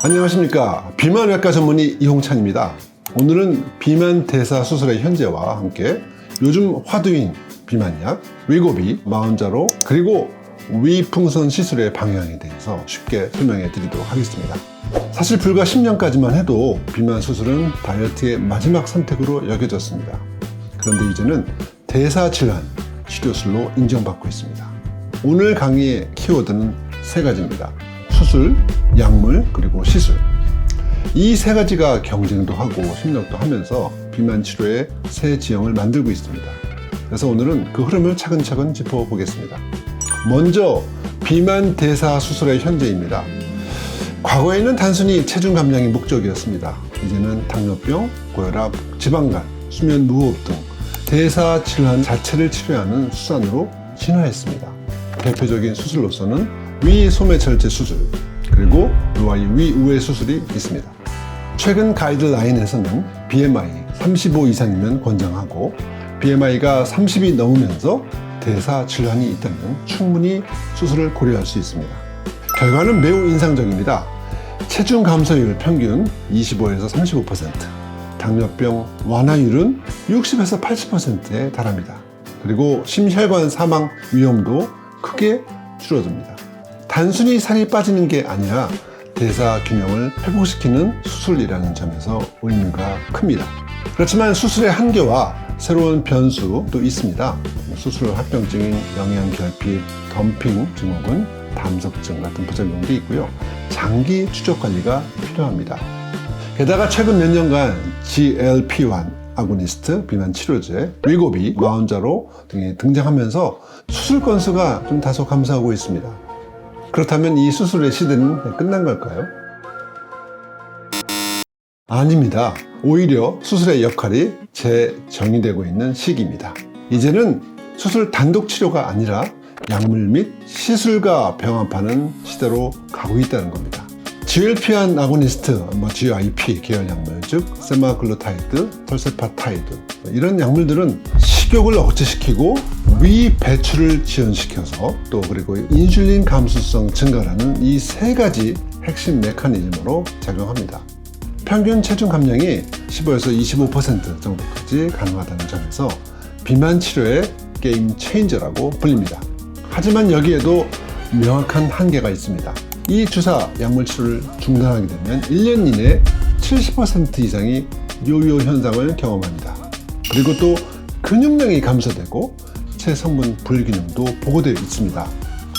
안녕하십니까. 비만외과 전문의 이홍찬입니다. 오늘은 비만 대사 수술의 현재와 함께 요즘 화두인 비만약, 위고비, 마운자로, 그리고 위풍선 시술의 방향에 대해서 쉽게 설명해 드리도록 하겠습니다. 사실 불과 10년까지만 해도 비만 수술은 다이어트의 마지막 선택으로 여겨졌습니다. 그런데 이제는 대사질환 치료술로 인정받고 있습니다. 오늘 강의의 키워드는 세 가지입니다. 수술, 약물, 그리고 시술. 이 세 가지가 경쟁도 하고 협력도 하면서 비만 치료의 새 지형을 만들고 있습니다. 그래서 오늘은 그 흐름을 차근차근 짚어보겠습니다. 먼저 비만 대사 수술의 현재입니다. 과거에는 단순히 체중 감량이 목적이었습니다. 이제는 당뇨병, 고혈압, 지방간, 수면 무호흡 등 대사 질환 자체를 치료하는 수단으로 진화했습니다. 대표적인 수술로서는 위소매철제 수술, 그리고 위우회 수술이 있습니다. 최근 가이드라인에서는 BMI 35 이상이면 권장하고 BMI가 30이 넘으면서 대사 질환이 있다면 충분히 수술을 고려할 수 있습니다. 결과는 매우 인상적입니다. 체중 감소율 평균 25에서 35%, 당뇨병 완화율은 60에서 80%에 달합니다. 그리고 심혈관 사망 위험도 크게 줄어듭니다. 단순히 살이 빠지는 게 아니라 대사 균형을 회복시키는 수술이라는 점에서 의미가 큽니다. 그렇지만 수술의 한계와 새로운 변수도 있습니다. 수술 후 합병증인 영양결핍, 덤핑 증후군, 담석증 같은 부작용도 있고요. 장기 추적 관리가 필요합니다. 게다가 최근 몇 년간 GLP-1 아고니스트, 비만 치료제, 위고비, 마운자로 등이 등장하면서 수술 건수가 좀 다소 감소하고 있습니다. 그렇다면 이 수술의 시대는 끝난 걸까요? 아닙니다. 오히려 수술의 역할이 재정의되고 있는 시기입니다. 이제는 수술 단독 치료가 아니라 약물 및 시술과 병합하는 시대로 가고 있다는 겁니다. GLP-1 아고니스트, GIP 계열 약물, 즉 세마글루타이드, 털세파타이드 이런 약물들은 식욕을 억제시키고 위 배출을 지연시켜서 또 그리고 인슐린 감수성 증가라는 이 세 가지 핵심 메커니즘으로 작용합니다. 평균 체중 감량이 15에서 25% 정도까지 가능하다는 점에서 비만 치료의 게임 체인저라고 불립니다. 하지만 여기에도 명확한 한계가 있습니다. 이 주사 약물 치료를 중단하게 되면 1년 이내 70% 이상이 요요 현상을 경험합니다. 그리고 또 근육량이 감소되고 체성분 불균형도 보고되어 있습니다.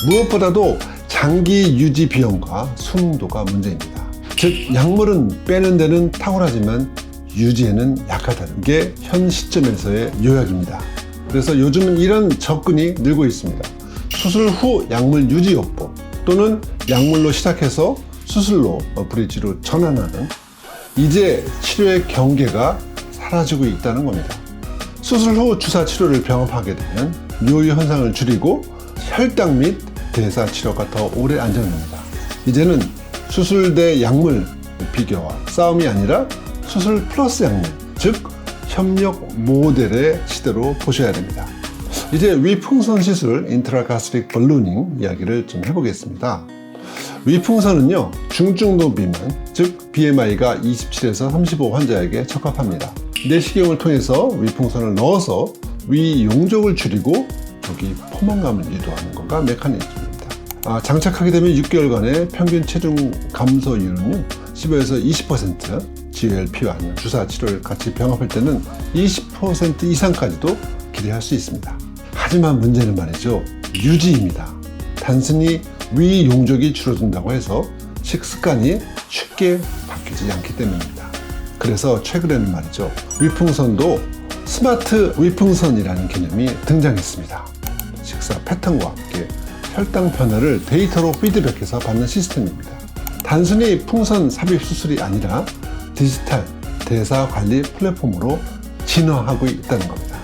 무엇보다도 장기 유지 비용과 수능도가 문제입니다. 즉 약물은 빼는 데는 탁월하지만 유지에는 약하다는 게 현 시점에서의 요약입니다. 그래서 요즘은 이런 접근이 늘고 있습니다. 수술 후 약물 유지요법 또는 약물로 시작해서 수술로 브리지로 전환하는, 이제 치료의 경계가 사라지고 있다는 겁니다. 수술 후 주사 치료를 병합하게 되면 요요 현상을 줄이고 혈당 및 대사 치료가 더 오래 안정됩니다. 이제는 수술 대 약물 비교와 싸움이 아니라 수술 플러스 약물, 즉 협력 모델의 시대로 보셔야 됩니다. 이제 위풍선 시술, 인트라가스트릭 발루닝 이야기를 좀 해보겠습니다. 위풍선은요, 중증도 비만, 즉 BMI가 27에서 35 환자에게 적합합니다. 내시경을 통해서 위풍선을 넣어서 위 용적을 줄이고 조기 포만감을 유도하는 것가 메커니즘입니다. 장착하게 되면 6개월간의 평균 체중 감소율은요 15에서 20%, GLP-1 주사 치료를 같이 병합할 때는 20% 이상까지도 기대할 수 있습니다. 하지만 문제는 말이죠, 유지입니다. 단순히 위 용적이 줄어든다고 해서 식습관이 쉽게 바뀌지 않기 때문입니다. 그래서 최근에는 말이죠, 위풍선도 스마트 위풍선이라는 개념이 등장했습니다. 식사 패턴과 함께 혈당 변화를 데이터로 피드백해서 받는 시스템입니다. 단순히 풍선 삽입 수술이 아니라 디지털 대사 관리 플랫폼으로 진화하고 있다는 겁니다.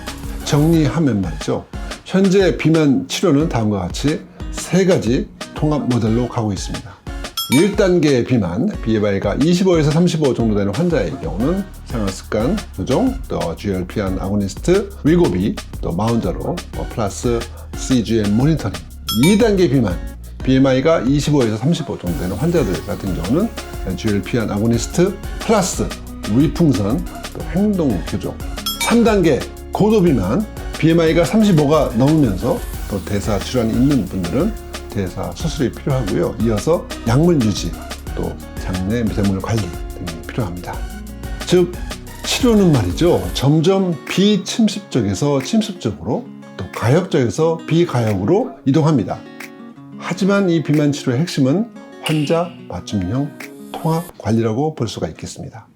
정리하면 말이죠, 현재 비만 치료는 다음과 같이 세 가지 통합 모델로 가고 있습니다. 1단계 비만, BMI가 25에서 35 정도 되는 환자의 경우는 생활습관 조정, 또 GLP-1 아고니스트, 위고비, 또 마운자로, 플러스 CGM 모니터링. 2단계 비만, BMI가 25에서 35 정도 되는 환자들 같은 경우는 GLP-1 아고니스트 플러스 위풍선, 또 행동 교정. 3단계 고도 비만, BMI가 35가 넘으면서 또 대사 질환이 있는 분들은 대사 수술이 필요하고요. 이어서 약물 유지, 또 장내 미생물 관리 등이 필요합니다. 즉 치료는 말이죠, 점점 비침습적에서 침습적으로, 또 가역적에서 비가역으로 이동합니다. 하지만 이 비만 치료의 핵심은 환자 맞춤형 통합 관리라고 볼 수가 있겠습니다.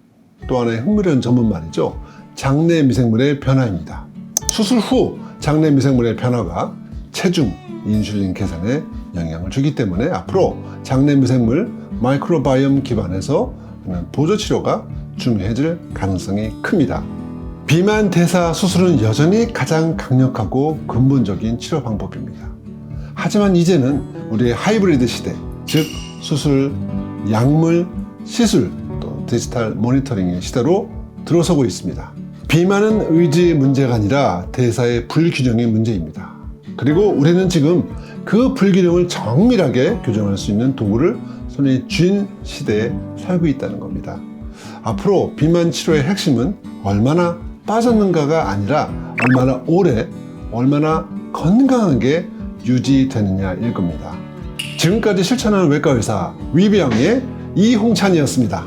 또 하나의 흥미로운 점은 말이죠, 장내 미생물의 변화입니다. 수술 후 장내 미생물의 변화가 체중, 인슐린 개선에 영향을 주기 때문에 앞으로 장내 미생물 마이크로바이옴 기반에서 보조 치료가 중요해질 가능성이 큽니다. 비만 대사 수술은 여전히 가장 강력하고 근본적인 치료 방법입니다. 하지만 이제는 우리의 하이브리드 시대, 즉 수술, 약물, 시술, 또 디지털 모니터링의 시대로 들어서고 있습니다. 비만은 의지의 문제가 아니라 대사의 불균형의 문제입니다. 그리고 우리는 지금 그 불균형을 정밀하게 교정할 수 있는 도구를 손에 쥔 시대에 살고 있다는 겁니다. 앞으로 비만 치료의 핵심은 얼마나 빠졌는가가 아니라 얼마나 오래, 얼마나 건강하게 유지되느냐일 겁니다. 지금까지 실천하는 외과의사 위병의 이홍찬이었습니다.